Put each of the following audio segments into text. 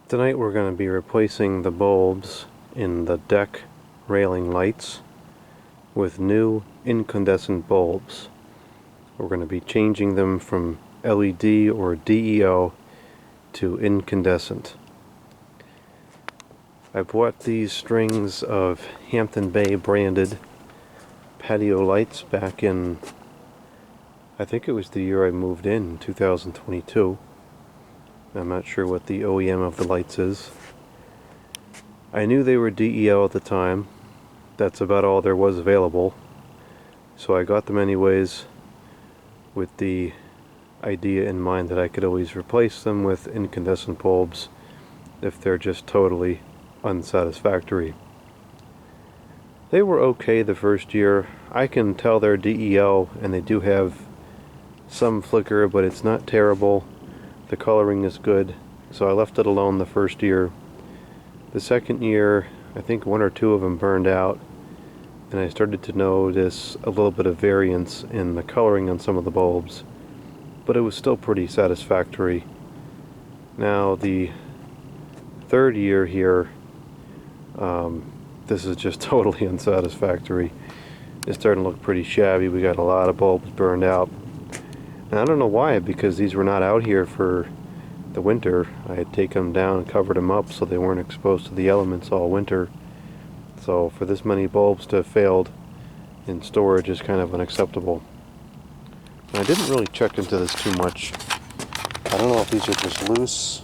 Tonight we're going to be replacing the bulbs in the deck railing lights with new incandescent bulbs. We're going to be changing them from LED or DEO to incandescent. I bought these strings of Hampton Bay branded patio lights back in, I think it was the year I moved in 2022. I'm not sure what the OEM of the lights is. I knew they were DEL at the time. That's about all there was available. So I got them anyways with the idea in mind that I could always replace them with incandescent bulbs if they're just totally unsatisfactory. They were okay the first year. I can tell they're DEL and they do have some flicker, but it's not terrible. The coloring is good, so I left it alone the first year. The second year, I think one or two of them burned out, and I started to notice a little bit of variance in the coloring on some of the bulbs, but it was still pretty satisfactory. Now the third year here, this is just totally unsatisfactory. It's starting to look pretty shabby. We got a lot of bulbs burned out. And I don't know why, because these were not out here for the winter. I had taken them down and covered them up so they weren't exposed to the elements all winter. So for this many bulbs to have failed in storage is kind of unacceptable. And I didn't really check into this too much. I don't know if these are just loose.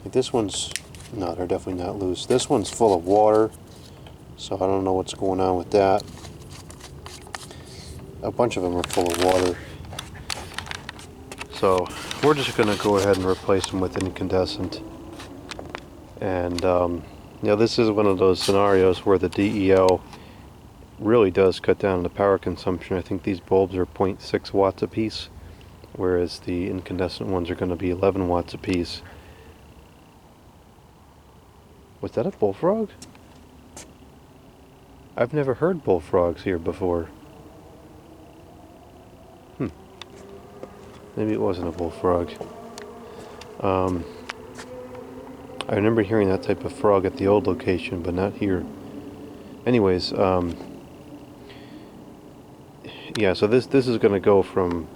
Like this one's, no, they're definitely not loose. This one's full of water, so I don't know what's going on with that. A bunch of them are full of water. So we're just going to go ahead and replace them with incandescent. And this is one of those scenarios where the DEL really does cut down the power consumption. I think these bulbs are 0.6 watts a piece, whereas the incandescent ones are going to be 11 watts a piece. Was that a bullfrog? I've never heard bullfrogs here before. Maybe it wasn't a bullfrog. I remember hearing that type of frog at the old location, but not here. Anyways, yeah, so this is going to go from,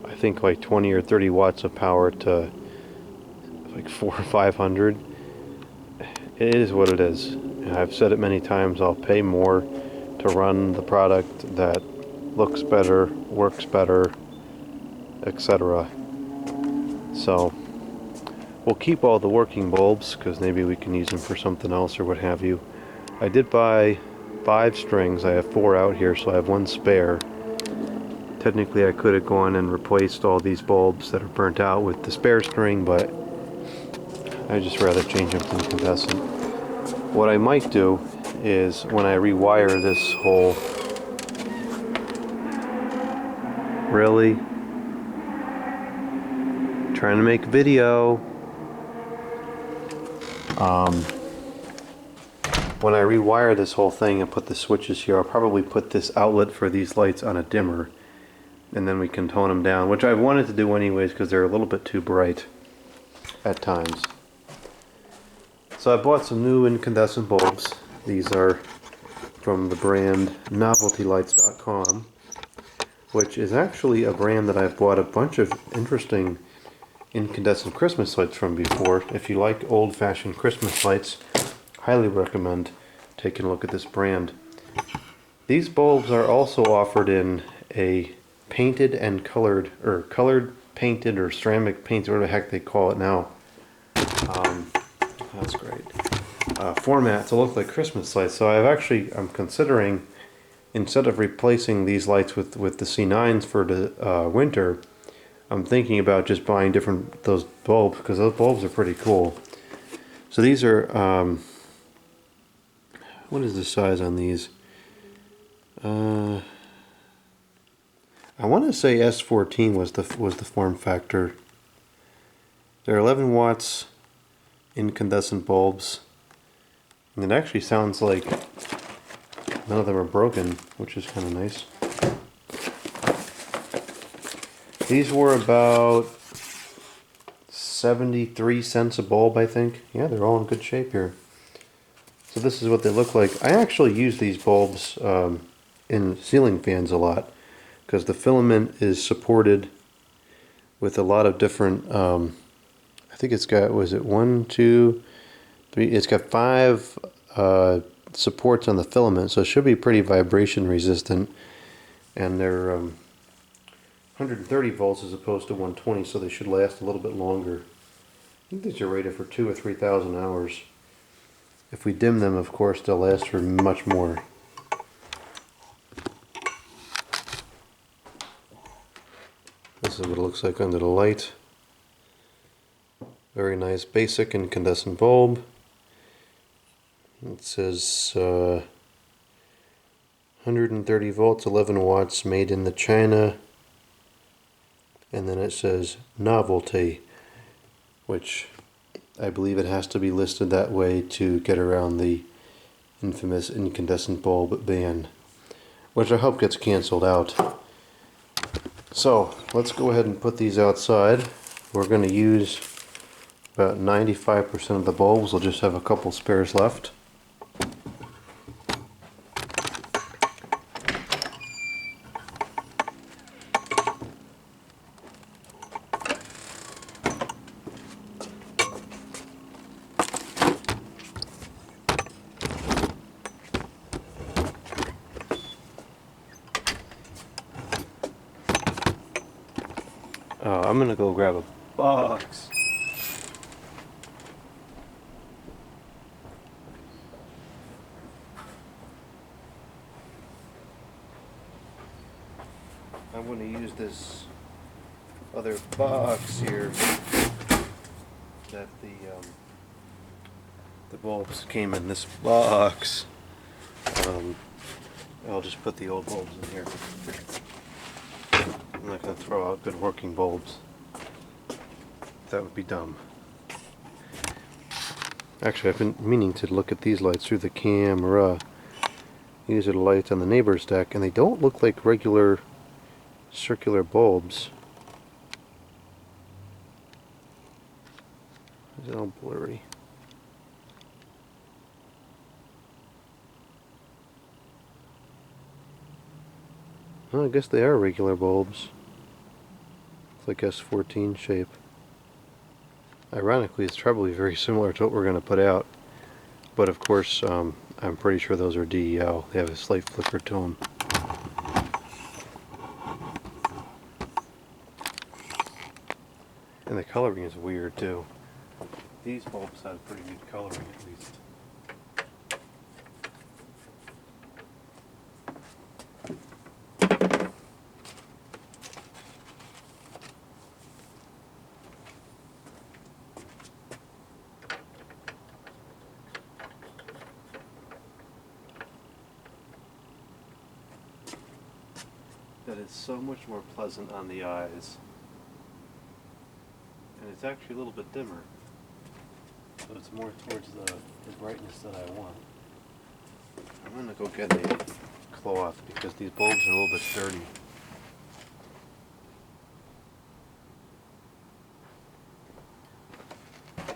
I think, like 20 or 30 watts of power to like 400 or 500. It is what it is. I've said it many times, I'll pay more to run the product that looks better, works better, etc. So we'll keep all the working bulbs because maybe we can use them for something else or what have you. I did buy 5 strings. I have 4 out here, so I have 1 spare. Technically I could have gone and replaced all these bulbs that are burnt out with the spare string, but I just rather change them to incandescent. What I might do is when I rewire this whole... Really? Trying to make a video. When I rewire this whole thing and put the switches here, I'll probably put this outlet for these lights on a dimmer, and then we can tone them down, which I've wanted to do anyways because they're a little bit too bright at times. So I bought some new incandescent bulbs. These are from the brand noveltylights.com, which is actually a brand that I've bought a bunch of interesting incandescent Christmas lights from before. If you like old-fashioned Christmas lights, highly recommend taking a look at this brand. These bulbs are also offered in a painted and colored, or colored painted or ceramic painted, whatever the heck they call it now. That's great. Format to look like Christmas lights. So I'm considering, instead of replacing these lights with the C9s for the winter, I'm thinking about just buying those bulbs, because those bulbs are pretty cool. So these are, what is the size on these? I want to say S14 was the form factor. They're 11 watts incandescent bulbs, and it actually sounds like none of them are broken, which is kind of nice. These were about 73 cents a bulb, I think. Yeah, they're all in good shape here. So this is what they look like. I actually use these bulbs in ceiling fans a lot because the filament is supported with a lot of different, I think it's got, was it 1, 2, 3, it's got 5 supports on the filament, so it should be pretty vibration resistant. And they're 130 volts as opposed to 120, so they should last a little bit longer. I think these are rated for 2,000 or 3,000 hours. If we dim them, of course, they'll last for much more. This is what it looks like under the light. Very nice basic incandescent bulb. It says 130 volts, 11 watts, made in China. And then it says novelty, which I believe it has to be listed that way to get around the infamous incandescent bulb ban, which I hope gets canceled out. So let's go ahead and put these outside. We're going to use about 95% of the bulbs. We'll just have a couple spares left. I'm gonna go grab a box. I'm gonna use this other box here that the bulbs came in this box. I'll just put the old bulbs in here. I'm not going to throw out good working bulbs. That would be dumb. Actually, I've been meaning to look at these lights through the camera. These are the lights on the neighbor's deck, and they don't look like regular circular bulbs. It's all blurry. Well, I guess they are regular bulbs. It's like S14 shape. Ironically, it's probably very similar to what we're going to put out. But of course, I'm pretty sure those are DEL. They have a slight flicker to them. And the coloring is weird too. These bulbs have pretty good coloring at least. That is so much more pleasant on the eyes. And it's actually a little bit dimmer. So it's more towards the brightness that I want. I'm going to go get a cloth because these bulbs are a little bit dirty.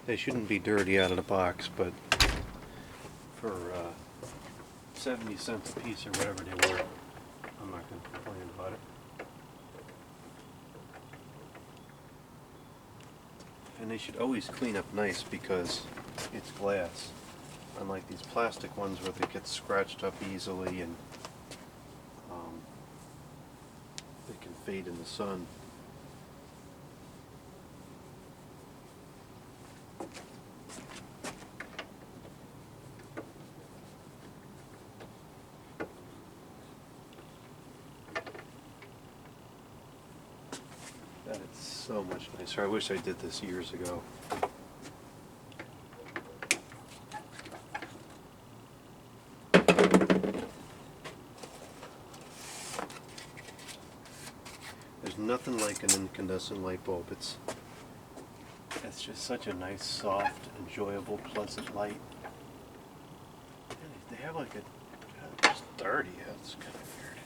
They shouldn't be dirty out of the box, but for 70 cents a piece or whatever they were, I'm not going to complain about it. And they should always clean up nice because it's glass. Unlike these plastic ones where they get scratched up easily and they can fade in the sun. That is so much nicer. I wish I did this years ago. There's nothing like an incandescent light bulb. It's just such a nice, soft, enjoyable, pleasant light. They have like a, it's dirty. It's kind of weird.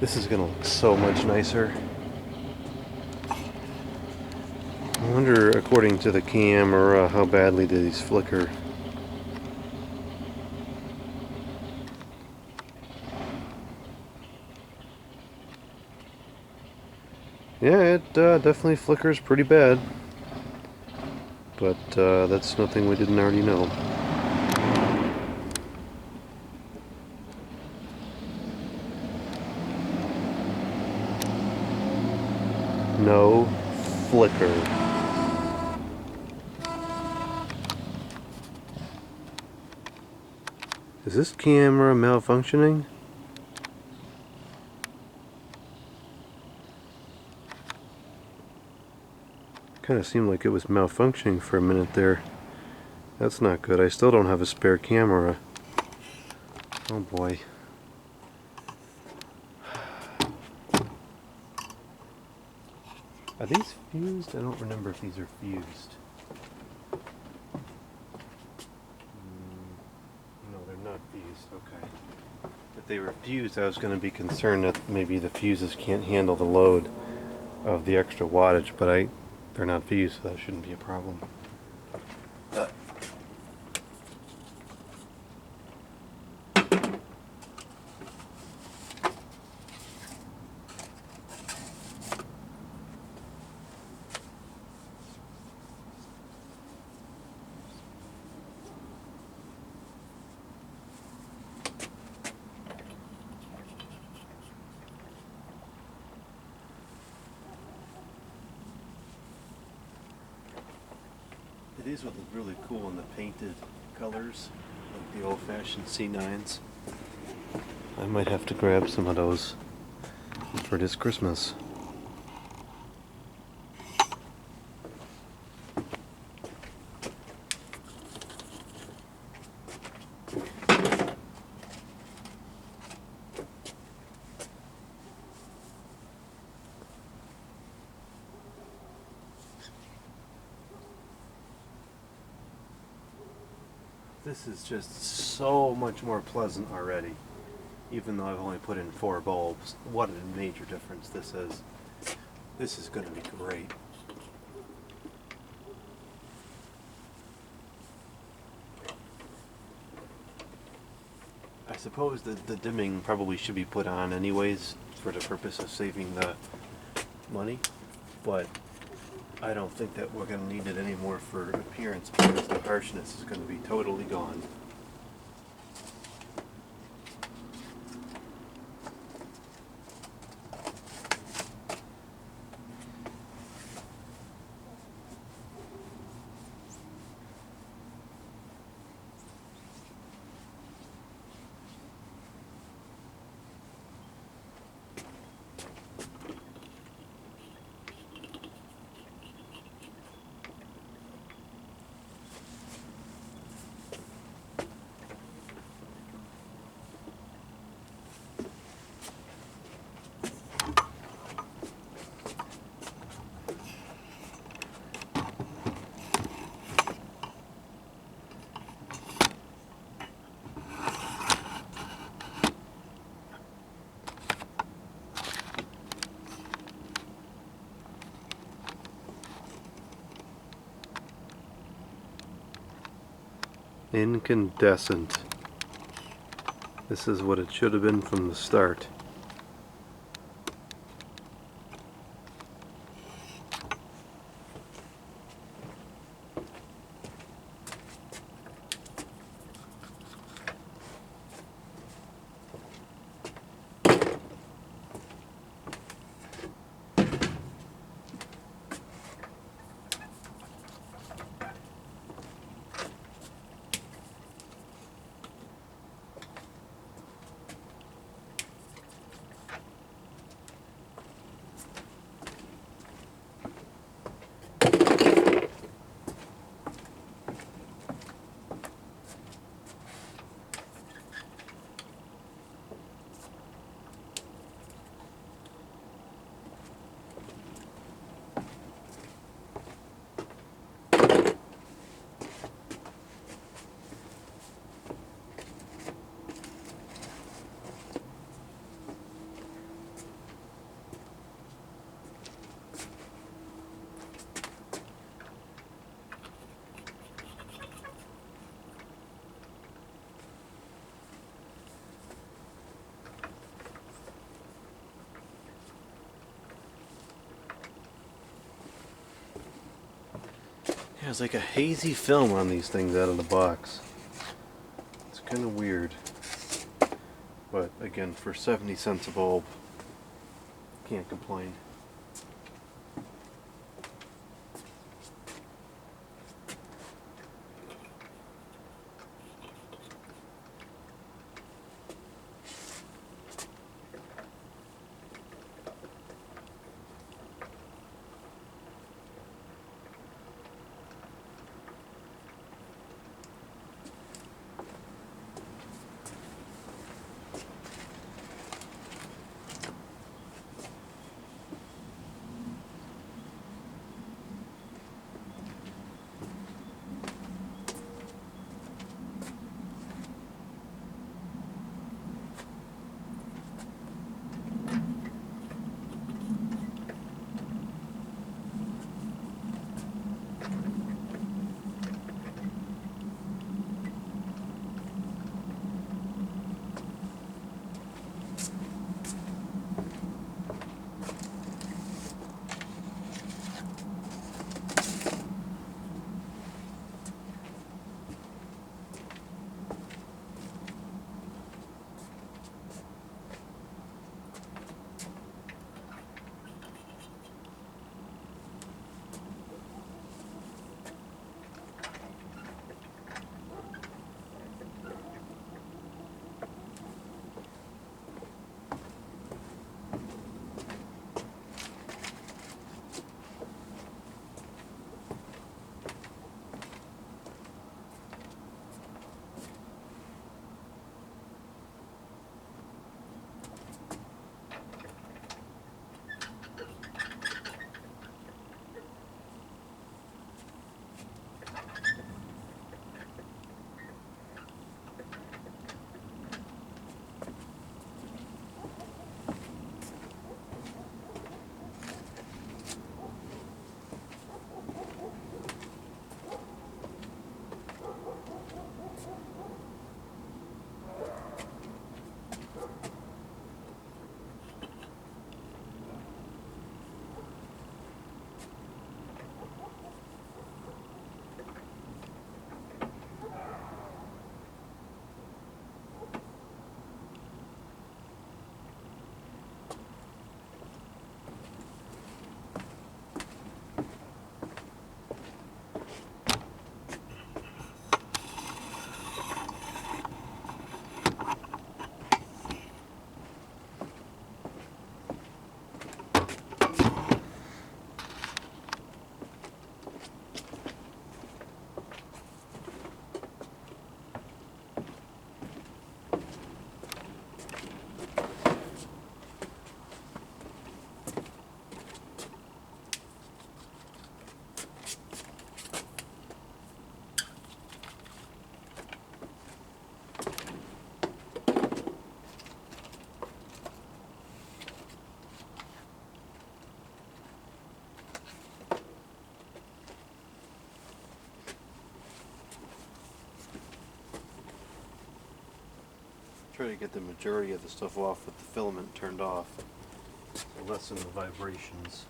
This is gonna look so much nicer. I wonder, according to the camera, how badly do these flicker? Yeah, it definitely flickers pretty bad. But that's nothing we didn't already know. No flicker. Is this camera malfunctioning? Kind of seemed like it was malfunctioning for a minute there. That's not good. I still don't have a spare camera. Oh boy. Are these fused? I don't remember if these are fused. No, they're not fused. Okay. If they were fused, I was going to be concerned that maybe the fuses can't handle the load of the extra wattage, but they're not fused, so that shouldn't be a problem. These would look really cool in the painted colors, like the old-fashioned C9s. I might have to grab some of those for this Christmas. This is just so much more pleasant already, even though I've only put in 4 bulbs. What a major difference this is. This is going to be great. I suppose that the dimming probably should be put on anyways for the purpose of saving the money, but I don't think that we're going to need it anymore for appearance because the harshness is going to be totally gone. Incandescent. This is what it should have been from the start. There's like a hazy film on these things out of the box. It's kind of weird. But again, for 70 cents a bulb, can't complain. Try to get the majority of the stuff off with the filament turned off to lessen the vibrations.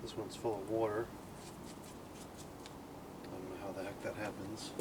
This one's full of water. I don't know how the heck that happens.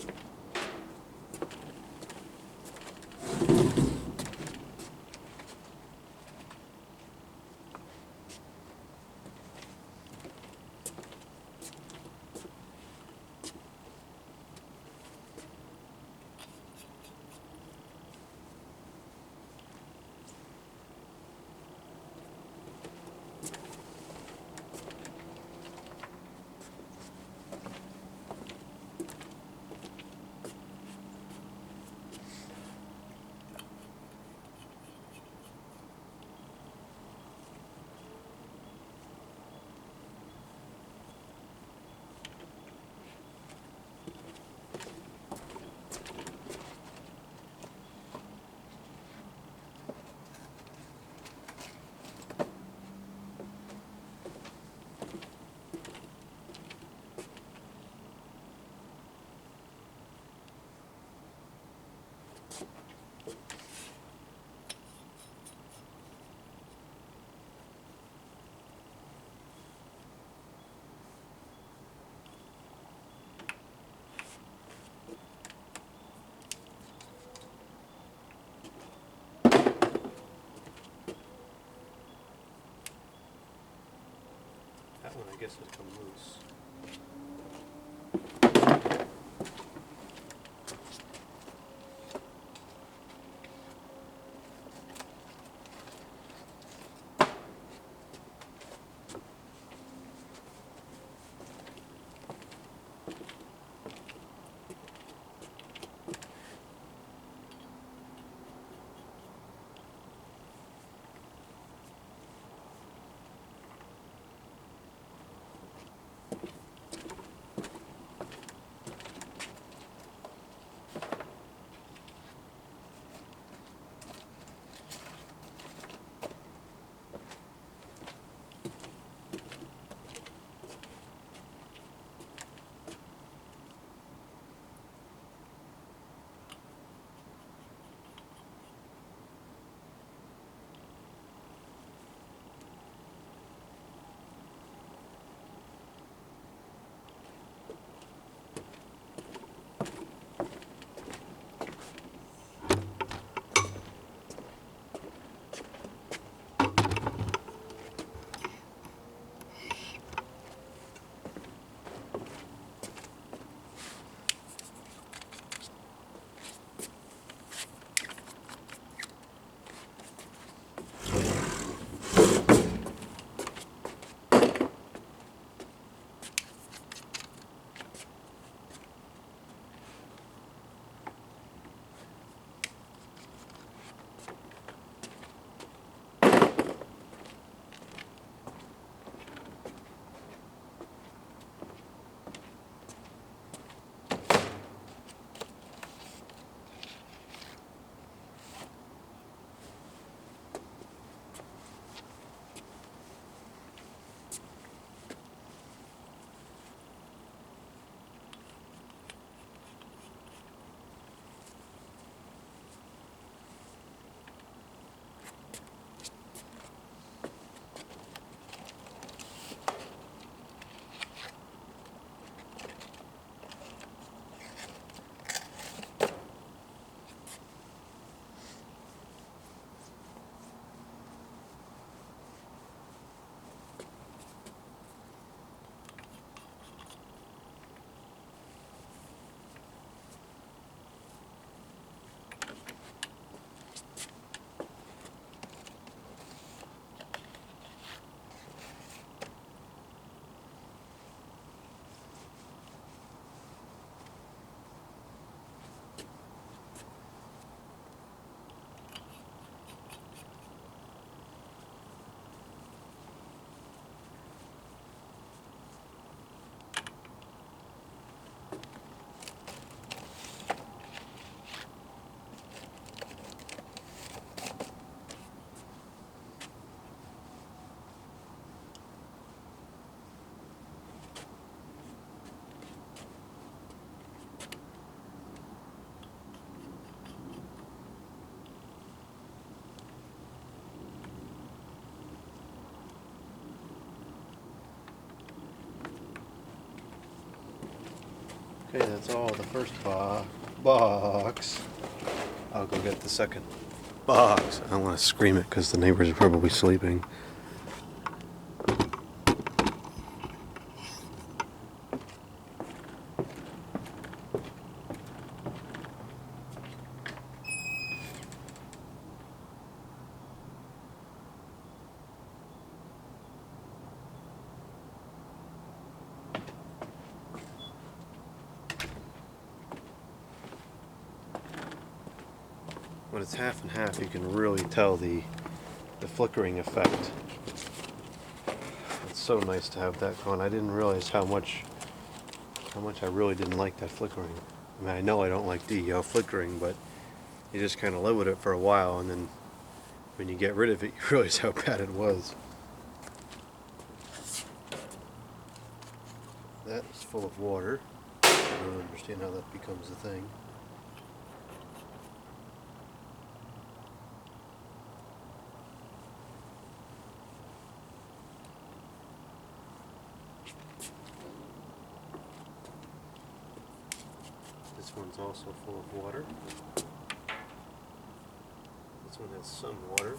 That one, I guess, has come loose. Okay, that's all. The first box. I'll go get the second box. I don't want to scream it because the neighbors are probably sleeping. When it's half and half, you can really tell the flickering effect. It's so nice to have that going. I didn't realize how much I really didn't like that flickering. I mean, I know I don't like the flickering, but you just kind of live with it for a while, and then when you get rid of it, you realize how bad it was. That is full of water. I don't understand how that becomes a thing. This one's also full of water. This one has some water.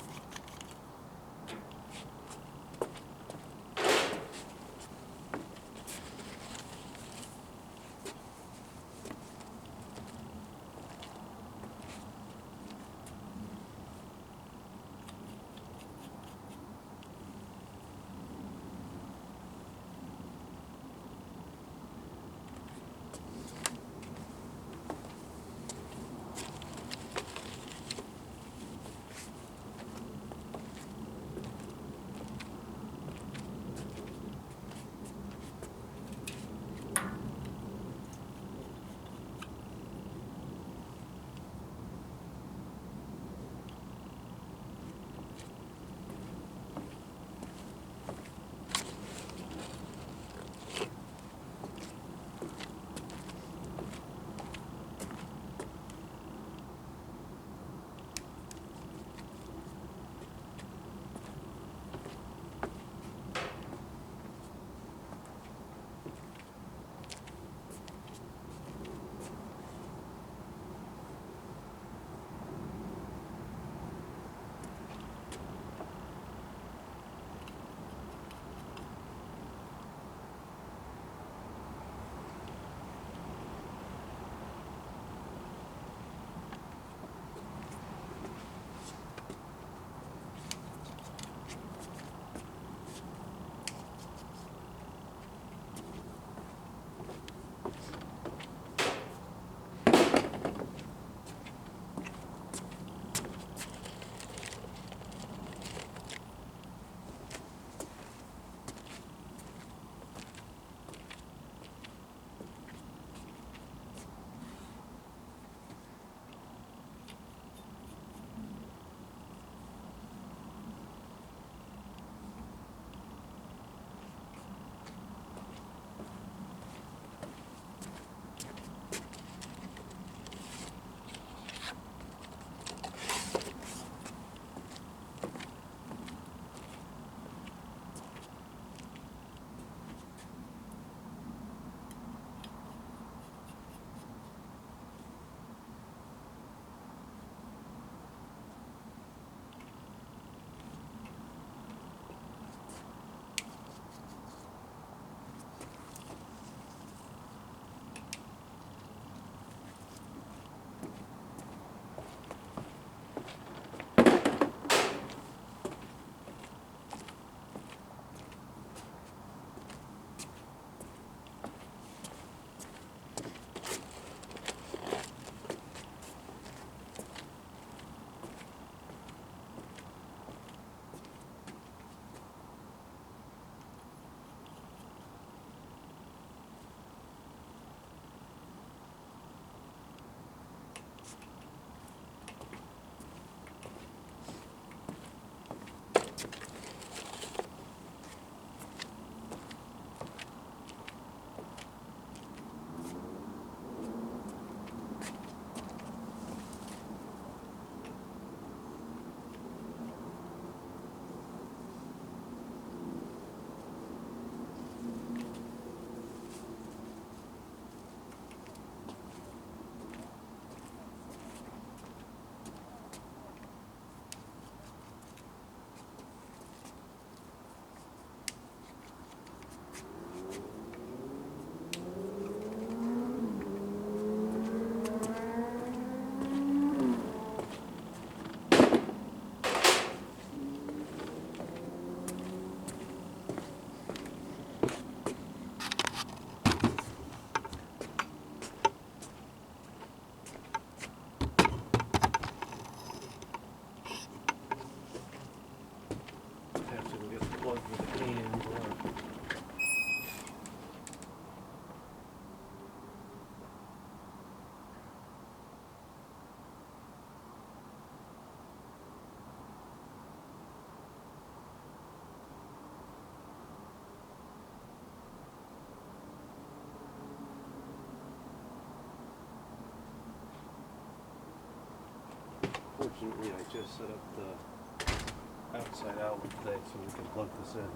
Unfortunately, I just set up the outside outlet today so we can plug this in.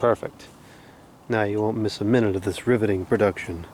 Perfect. Now you won't miss a minute of this riveting production.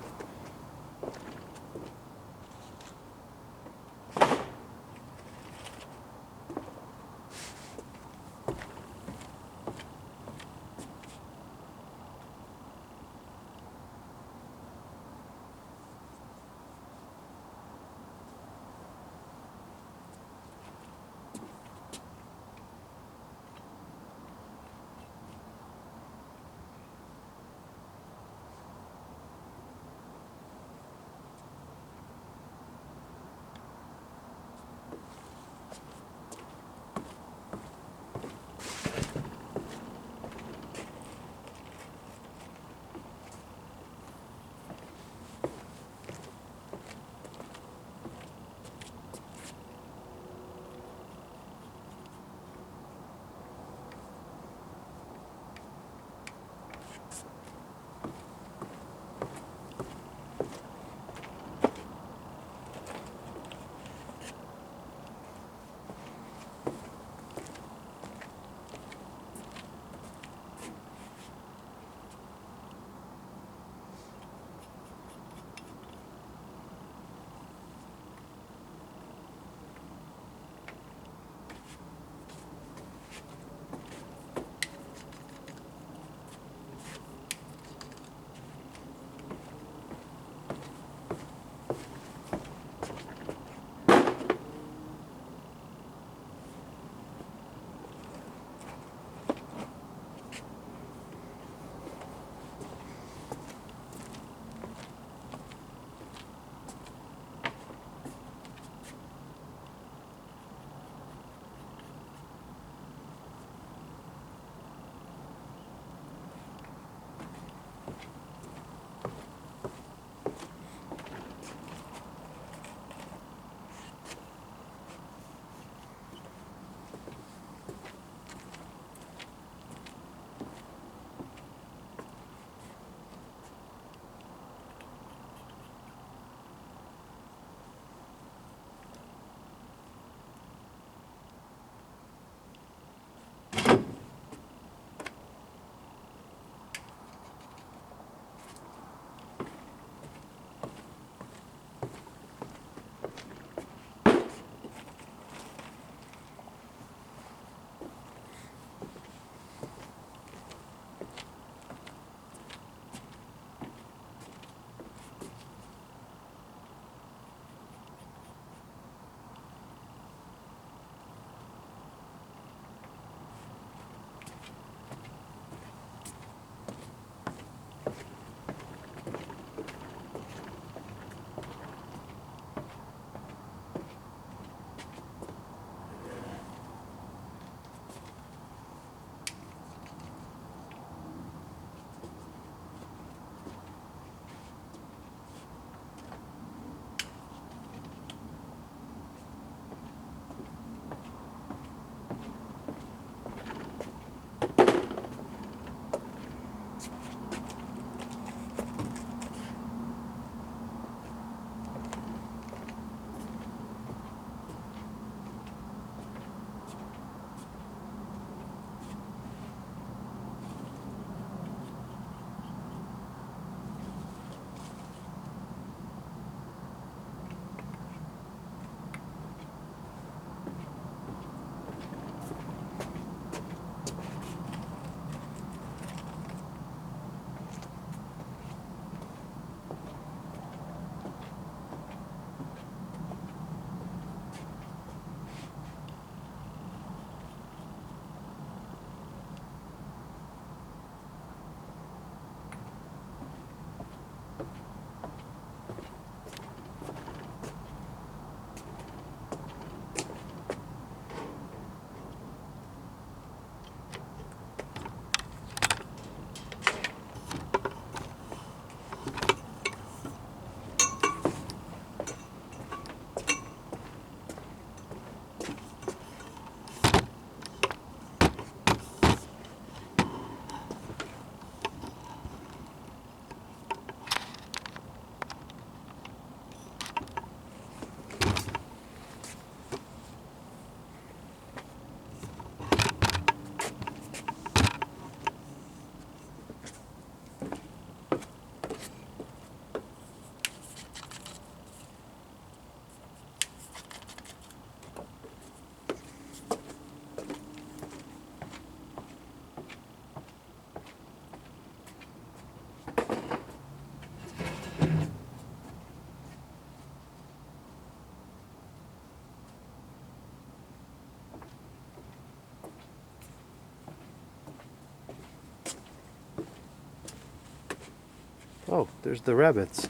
Oh, there's the rabbits.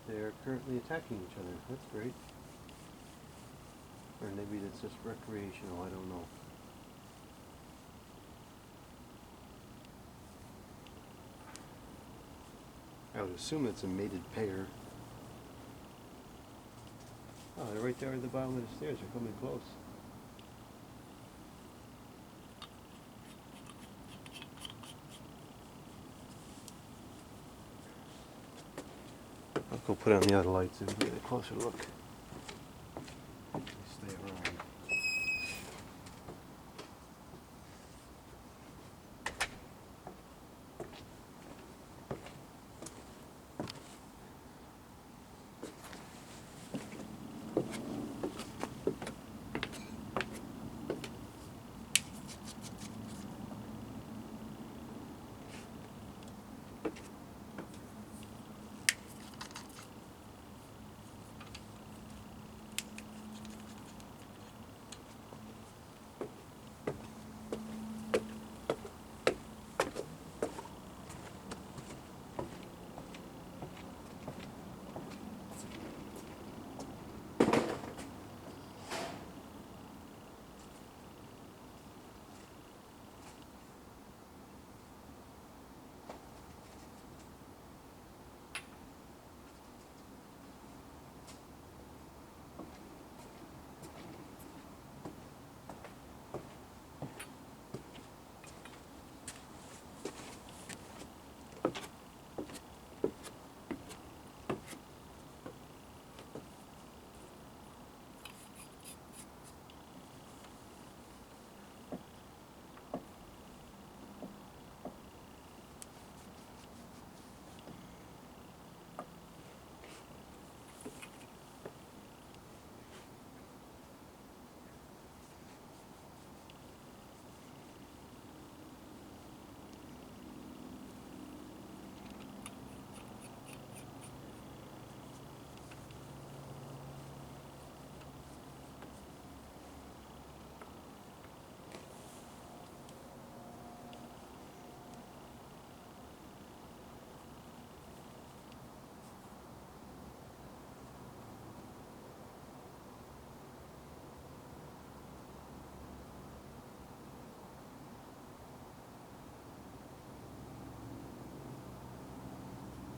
They are currently attacking each other. That's great. Or maybe that's just recreational, I don't know. I would assume it's a mated pair. Oh, they're right there at the bottom of the stairs. They're coming close. I'll go put on the other lights and get a closer look. Stay around.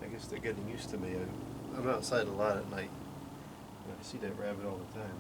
I guess they're getting used to me. I'm outside a lot at night. And I see that rabbit all the time.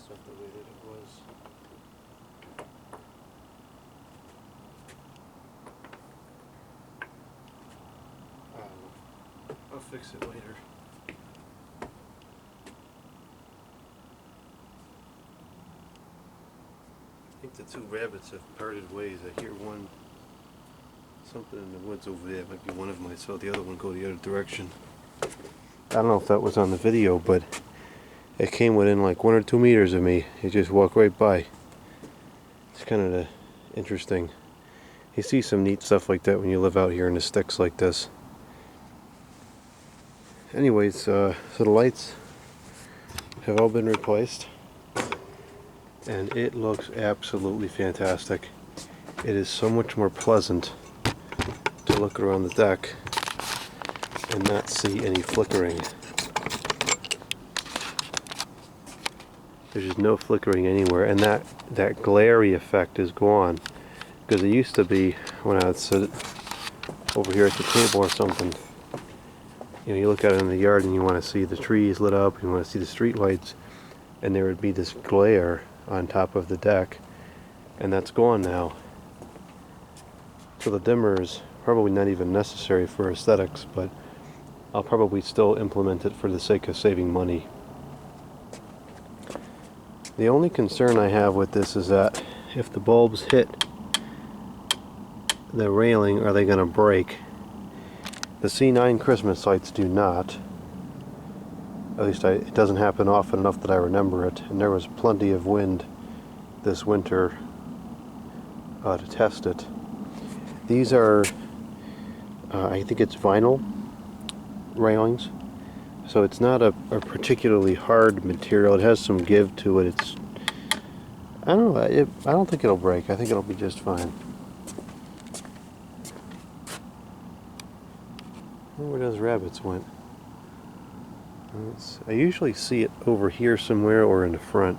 stuff the way that it was. I'll fix it later. I think the two rabbits have parted ways. I hear one, something in the woods over there. It might be one of them. I saw the other one go the other direction. I don't know if that was on the video, but it came within like 1 or 2 meters of me. It just walked right by. It's kind of interesting. You see some neat stuff like that when you live out here in the sticks like this. Anyways, so the lights have all been replaced, and it looks absolutely fantastic. It is so much more pleasant to look around the deck and not see any flickering. There's just no flickering anywhere, and that glary effect is gone. Because it used to be when I would sit over here at the table or something, you know, you look out in the yard and you want to see the trees lit up, you want to see the street lights, and there would be this glare on top of the deck, and that's gone now. So the dimmer is probably not even necessary for aesthetics, but I'll probably still implement it for the sake of saving money. The only concern I have with this is that if the bulbs hit the railing, are they going to break? The C9 Christmas lights do not. At least it doesn't happen often enough that I remember it. And there was plenty of wind this winter to test it. These are, I think it's vinyl railings. So it's not a particularly hard material. It has some give to it. It's, I don't know, I don't think it'll break. I think it'll be just fine. I wonder where those rabbits went. I usually see it over here somewhere or in the front.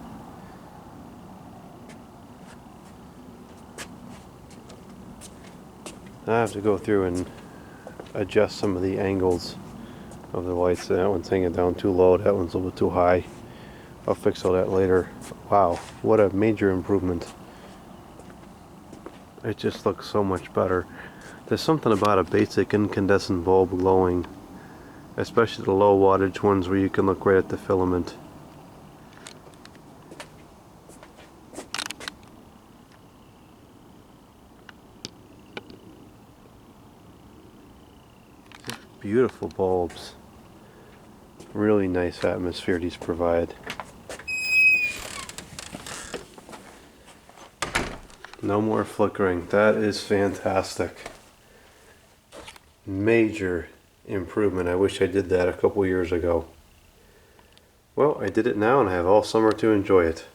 I have to go through and adjust some of the angles of the lights. That one's hanging down too low, that one's a little bit too high. I'll fix all that later. Wow, what a major improvement. It just looks so much better. There's something about a basic incandescent bulb glowing, especially the low wattage ones where you can look right at the filament. Beautiful bulbs. Really nice atmosphere these provide. No more flickering. That is fantastic. Major improvement. I wish I did that a couple years ago. Well, I did it now and I have all summer to enjoy it.